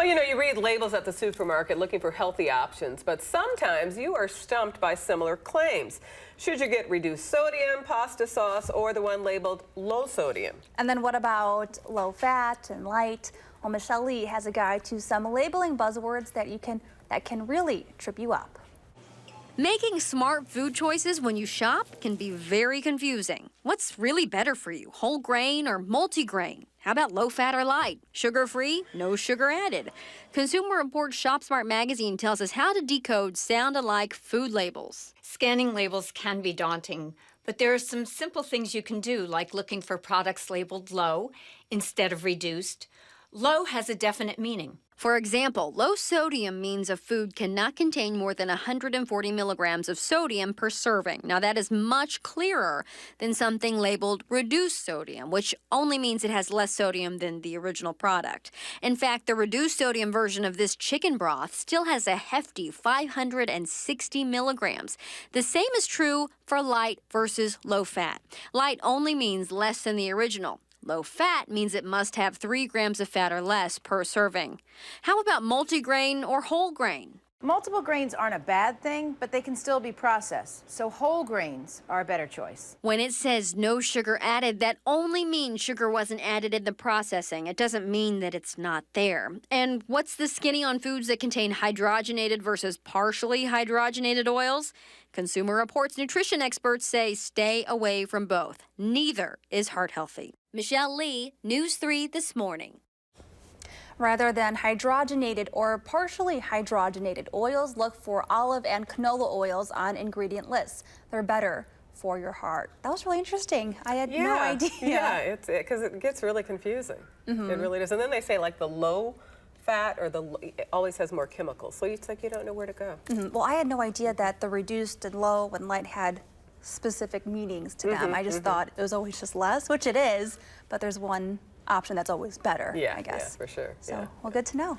Well, you know, you read labels at the supermarket looking for healthy options, but sometimes you are stumped by similar claims. Should you get reduced sodium, pasta sauce, or the one labeled low sodium? And then what about low fat and light? Well, Michelle Lee has a guide to some labeling buzzwords that can really trip you up. Making smart food choices when you shop can be very confusing. What's really better for you, whole grain or multigrain? How about low fat or light? Sugar-free, no sugar added. Consumer Reports ShopSmart Magazine tells us how to decode sound-alike food labels. Scanning labels can be daunting, but there are some simple things you can do, like looking for products labeled low instead of reduced. Low has a definite meaning. For example, low sodium means a food cannot contain more than 140 milligrams of sodium per serving. Now, that is much clearer than something labeled reduced sodium, which only means it has less sodium than the original product. In fact, the reduced sodium version of this chicken broth still has a hefty 560 milligrams. The same is true for light versus low fat. Light only means less than the original. Low fat means it must have 3 grams of fat or less per serving. How about multigrain or whole grain? Multiple grains aren't a bad thing, but they can still be processed, so whole grains are a better choice. When it says no sugar added, that only means sugar wasn't added in the processing. It doesn't mean that it's not there. And what's the skinny on foods that contain hydrogenated versus partially hydrogenated oils? Consumer Reports nutrition experts say stay away from both. Neither is heart healthy. Michelle Lee, News 3 This Morning. Rather than hydrogenated or partially hydrogenated oils, look for olive and canola oils on ingredient lists. They're better for your heart. That was really interesting. I had no idea. Yeah, because it gets really confusing. It really does. And then they say like the low fat or it always has more chemicals. So it's like you don't know where to go. Well, I had no idea that the reduced and low and light had specific meanings to them. I just thought it was always just less, which it is, but there's one option that's always better, I guess. Yeah, for sure. So, well, good to know.